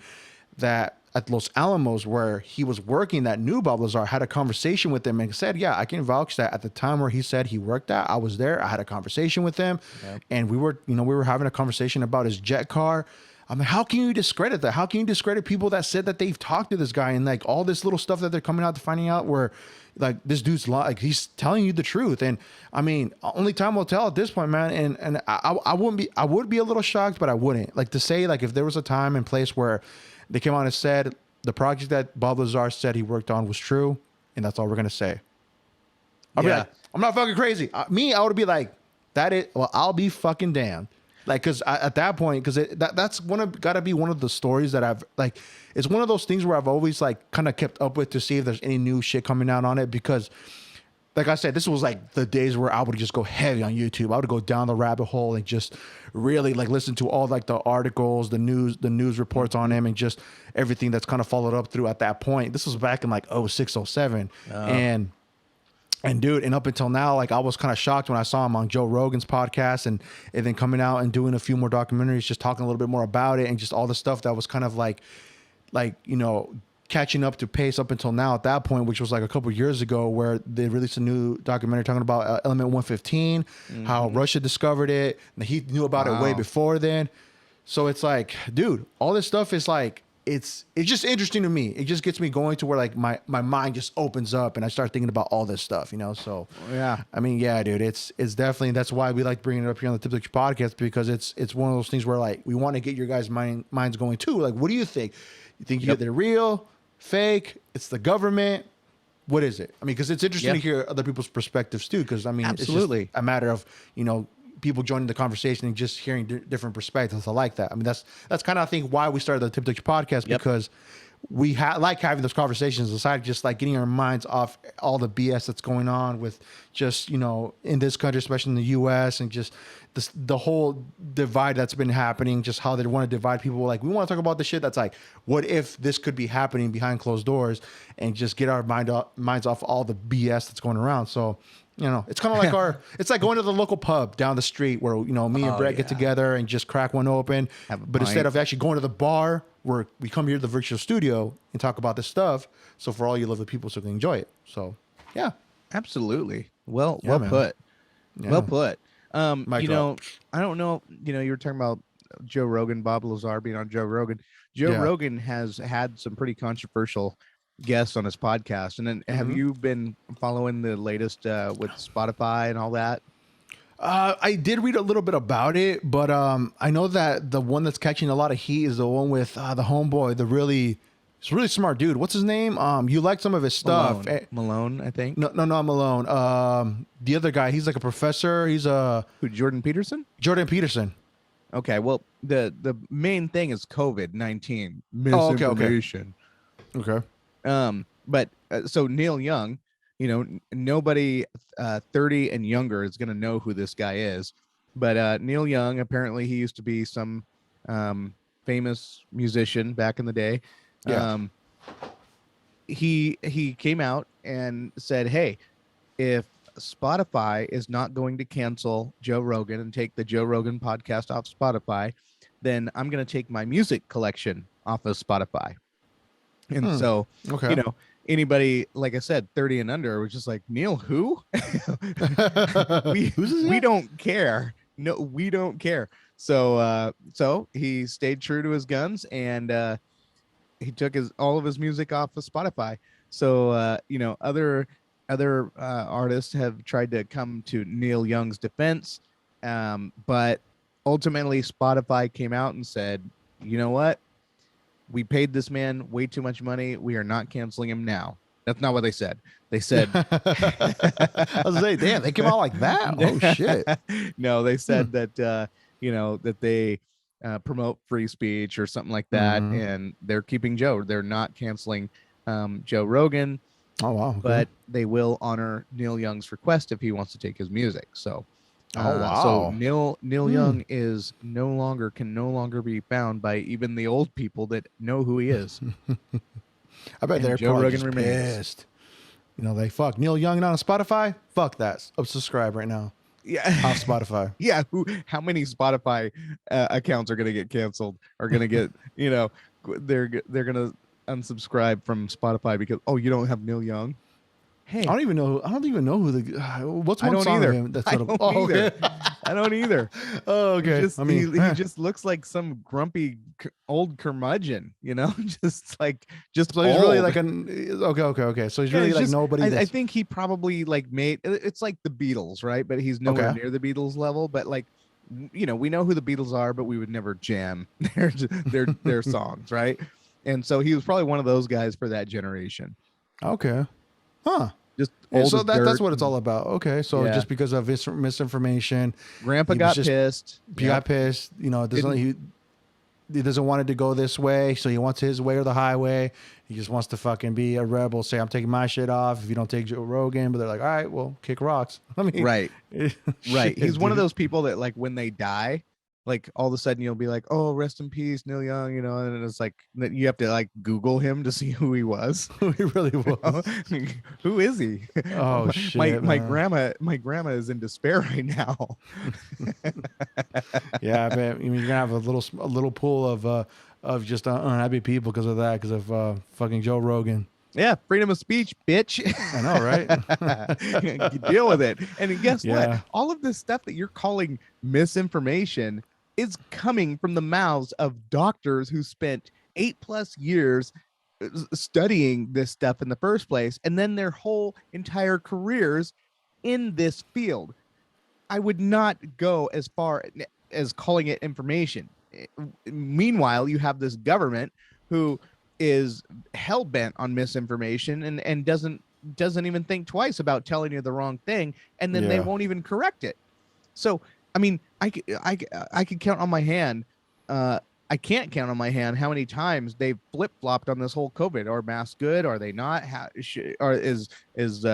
that at Los Alamos, where he was working, that knew Bob Lazar, had a conversation with him and said, yeah, I can vouch that at the time where he said he worked at, I was there. I had a conversation with him, and we were having a conversation about his jet car. I'm like, how can you discredit that? How can you discredit people that said that they've talked to this guy and like all this little stuff that they're coming out to finding out where like this dude's like he's telling you the truth? And I mean, only time will tell at this point, man. And I would be a little shocked, but I wouldn't like to say like if there was a time and place where they came out and said the project that Bob Lazar said he worked on was true, and that's all we're gonna say. I'll be like, I'm not fucking crazy. I would be like, I'll be fucking damned. Like, cause at that point, cause that's gotta be one of the stories that I've like, it's one of those things where I've always like kind of kept up with to see if there's any new shit coming out on it. Because like I said, this was like the days where I would just go heavy on YouTube. I would go down the rabbit hole and just really like listen to all like the articles, the news reports on him, and just everything that's kind of followed up through at that point. This was back in like 06, 07. And dude, and up until now, like I was kind of shocked when I saw him on Joe Rogan's podcast and then coming out and doing a few more documentaries, just talking a little bit more about it and just all the stuff that was kind of like, you know, catching up to pace up until now at that point, which was like a couple of years ago where they released a new documentary talking about Element 115, how Russia discovered it. And he knew about it way before then. So it's like, dude, all this stuff is like, it's just interesting to me. It just gets me going to where like my mind just opens up and I start thinking about all this stuff, you know? So yeah, I mean, yeah, dude, it's definitely, that's why we like bringing it up here on the Tip Picture podcast, because it's one of those things where like, we want to get your guys' minds going too. Like, what do you think? You think they're real, fake? It's the government? What is it? I mean, cause it's interesting to hear other people's perspectives too. Cause I mean, absolutely, it's just a matter of, you know, people joining the conversation and just hearing different perspectives. I like that. I mean, that's kind of, I think, why we started the Tip Picture podcast, because we like having those conversations aside, just like getting our minds off all the BS that's going on with just, you know, in this country, especially in the US, and just the whole divide that's been happening, just how they want to divide people. Like, we want to talk about the shit that's like, what if this could be happening behind closed doors, and just get our minds off all the BS that's going around. So, you know, it's kind of like it's like going to the local pub down the street where, you know, me and Brett get together and just crack one open. But instead of actually going to the bar, where we come here to the virtual studio and talk about this stuff. So for all you lovely people, so they can enjoy it. So, yeah. Absolutely. Well man. Put. Yeah. Well put. You know, drop. I don't know, you know, you were talking about Joe Rogan, Bob Lazar being on Joe Rogan. Joe Rogan has had some pretty controversial guests on his podcast. And then have you been following the latest with Spotify and all that? I did read a little bit about it, but I know that the one that's catching a lot of heat is the one with the homeboy, he's a really smart dude. What's his name? You like some of his stuff. Malone, I think. No, not Malone. The other guy, he's like a professor. He's Who, Jordan Peterson? Jordan Peterson. Okay, well, the main thing is COVID-19 misinformation. Okay. But so Neil Young, you know, nobody 30 and younger is going to know who this guy is. But Neil Young, apparently he used to be some famous musician back in the day. Yeah. He came out and said, hey, if Spotify is not going to cancel Joe Rogan and take the Joe Rogan podcast off Spotify, then I'm going to take my music collection off of Spotify. And so, you know, anybody, like I said, 30 and under was just like, Neil, who? we don't care. No, we don't care. So he stayed true to his guns, and he took all of his music off of Spotify. So, you know, other artists have tried to come to Neil Young's defense. But ultimately Spotify came out and said, you know what? We paid this man way too much money. We are not canceling him now. That's not what they said. They said, I was like, damn, they came out like that. Oh shit. No, they said that, you know, that they promote free speech or something like that. And they're keeping Joe. They're not canceling Joe Rogan. Oh, wow. Okay. But they will honor Neil Young's request if he wants to take his music. So, wow. So Neil Young can no longer be found by even the old people that know who he is. I bet they're Joe probably Rogan just remains. pissed. You know, they fuck Neil Young not on Spotify. Fuck that. Subscribe right now. Yeah, off Spotify. Yeah, how many Spotify accounts are going to get canceled? Are going to get, you know, they're gonna unsubscribe from Spotify because you don't have Neil Young. Hey, I don't even know who the what's one song either. of him that's I sort don't of either. I don't either. Oh, okay. He just looks like some grumpy old curmudgeon, just so he's really like an okay. So he's really like just, nobody. I think he probably like it's like the Beatles, right? But he's nowhere near the Beatles level. But like, we know who the Beatles are, but we would never jam their songs, right? And so he was probably one of those guys for that generation. Okay. Huh. Just so that's what it's all about. Okay, so just because of misinformation, Grandpa got pissed. He got pissed. He doesn't want it to go this way, so he wants his way or the highway. He just wants to fucking be a rebel. Say, I'm taking my shit off if you don't take Joe Rogan. But they're like, all right, well, kick rocks. I mean, right. He's one of dude. those people that like when they die, like all of a sudden you'll be like, oh, rest in peace, Neil Young, and it's like you have to like Google him to see who he was. Who he really was. Who is he? Oh shit! My grandma is in despair right now. Yeah, I bet. You're gonna have a little pool of just unhappy people because of that, because of fucking Joe Rogan. Yeah, freedom of speech, bitch. I know, right? You deal with it. And guess what? All of this stuff that you're calling misinformation is coming from the mouths of doctors who spent 8+ years studying this stuff in the first place, and then their whole entire careers in this field. I would not go as far as calling it information. Meanwhile, you have this government who is hell-bent on misinformation and doesn't even think twice about telling you the wrong thing, and then they won't even correct it. So I mean, I could count on my hand. I can't count on my hand how many times they've flip-flopped on this whole COVID. Are masks good? Are they not? Is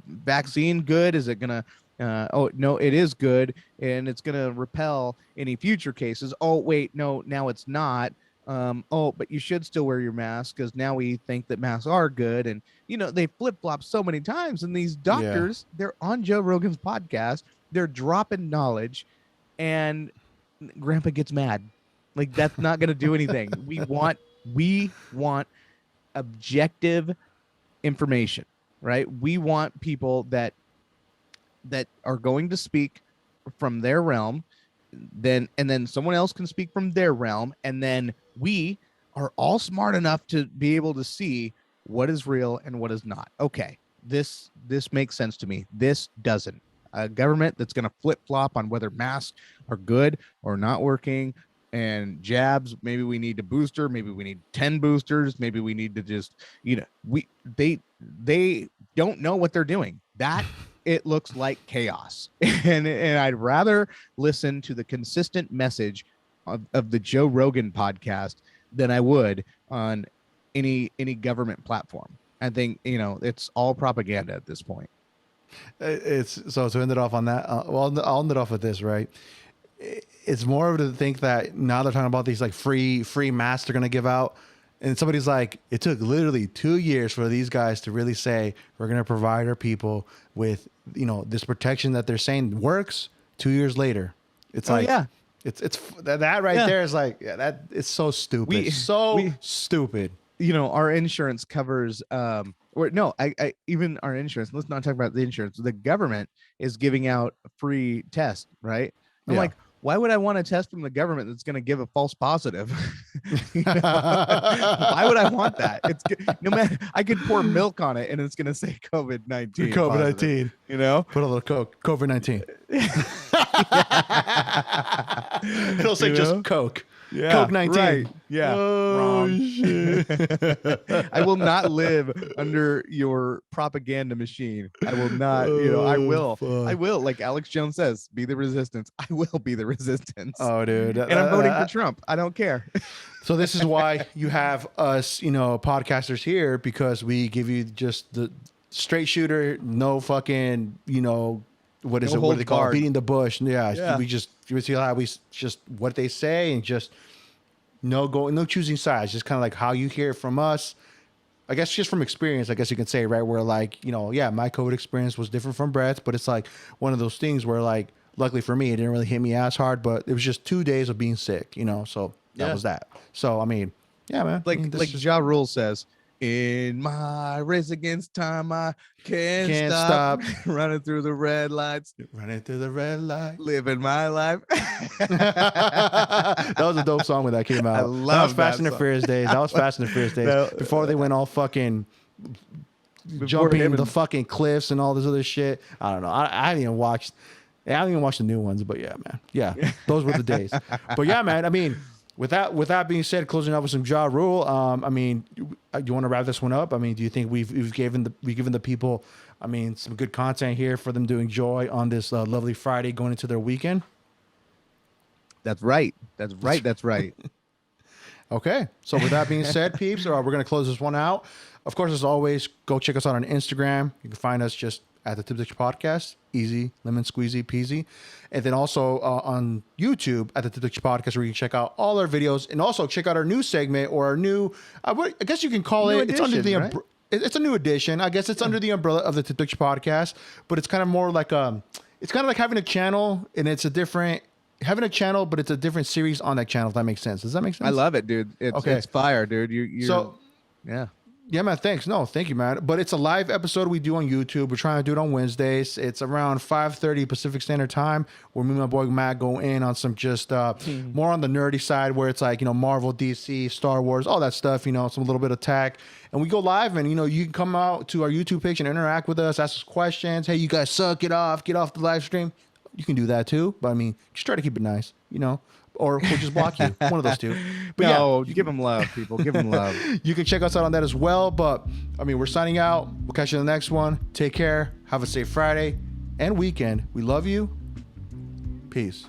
vaccine good? Is it gonna? Oh no, it is good, and it's gonna repel any future cases. Oh wait, no, now it's not. But you should still wear your mask because now we think that masks are good. And they flip-flop so many times, and these doctors, they're on Joe Rogan's podcast, they're dropping knowledge, and Grandpa gets mad. Like, that's not going to do anything. We want objective information, right? We want people that are going to speak from their realm, and then someone else can speak from their realm, and then we are all smart enough to be able to see what is real and what is not. Okay, this makes sense to me. This doesn't. A government that's going to flip-flop on whether masks are good or not working, and jabs, maybe we need a booster, maybe we need 10 boosters, maybe we need to just, they don't know what they're doing. That it looks like chaos. And I'd rather listen to the consistent message of the Joe Rogan podcast than I would on any government platform. I think, it's all propaganda at this point. It's so to end it off on that. I'll end it off with this, right? It's more of to think that now they're talking about these like free masks they're going to give out. And somebody's like, it took literally 2 years for these guys to really say, we're going to provide our people with, this protection that they're saying works. 2 years later, it's it's that right there is like, that it's so stupid. Stupid. Our insurance covers, even our insurance, let's not talk about the insurance. The government is giving out free tests, right? I'm like, why would I want a test from the government that's going to give a false positive? Why would I want that? It's no matter. I could pour milk on it and it's going to say COVID-19. COVID-19. Put a little COVID-19. It'll say just Coke. Yeah, Coke 19. Right. Yeah. Oh, wrong. Shit. I will not live under your propaganda machine. I will not. I will. Fuck. I will. Like Alex Jones says, be the resistance. I will be the resistance. Oh, dude. And I'm voting for Trump. I don't care. So this is why you have us, podcasters here, because we give you just the straight shooter, no fucking, what is it? What do they call it? Beating the bush. Yeah. We see how we just what they say, and just no choosing sides. Just kind of like how you hear it from us. I guess just from experience, I guess you can say, right? Where like, my COVID experience was different from Brett's, but it's like one of those things where like, luckily for me, it didn't really hit me as hard, but it was just 2 days of being sick, so that was that. So, I mean, Yeah, man. Like I mean, this like is- Ja Rule says, in my race against time, I can't stop. Running through the red lights, running through the red light. living my life. That was a dope song when that came out. I That was love Fast that and the song. Furious days. That was Fast and the Furious days. No, before they went all fucking jumping the fucking cliffs and all this other shit. I don't know. I haven't even watched the new ones, but yeah, man. Yeah, those were the days. But yeah, man. I mean, with that being said, closing out with some Ja Rule. I mean, you want to wrap this one up? I mean, do you think we've given the people, I mean, some good content here for them to enjoy on this lovely Friday going into their weekend? That's right. Okay. So with that being said, peeps, we're going to close this one out. Of course, as always, go check us out on Instagram. You can find us just at the Tiptych Podcast. Easy, lemon squeezy peasy. And then also on YouTube at the Tiptych Podcast, where you can check out all our videos and also check out our new segment or our new, I guess you can call New it, it's under the, edition, right? It's a new edition. I guess it's under the umbrella of the Tiptych Podcast, but it's kind of more like, it's kind of like having a channel, and it's a different, having a channel, but it's a different series on that channel, if that makes sense. Does that make sense? I love it, dude. It's fire, dude. Yeah. Yeah, man. Thanks. No, thank you, man. But it's a live episode we do on YouTube. We're trying to do it on Wednesdays. It's around 5:30 Pacific Standard Time, where me and my boy Matt go in on some just more on the nerdy side, where it's like, Marvel, DC, Star Wars, all that stuff, some little bit of tech. And we go live, and, you can come out to our YouTube page and interact with us, ask us questions. Hey, you guys suck, get off the live stream. You can do that too. But I mean, just try to keep it nice, or we'll just block you. One of those two. But no, give them love, people. Give them love. You can check us out on that as well. But I mean, we're signing out. We'll catch you in the next one. Take care. Have a safe Friday and weekend. We love you. Peace.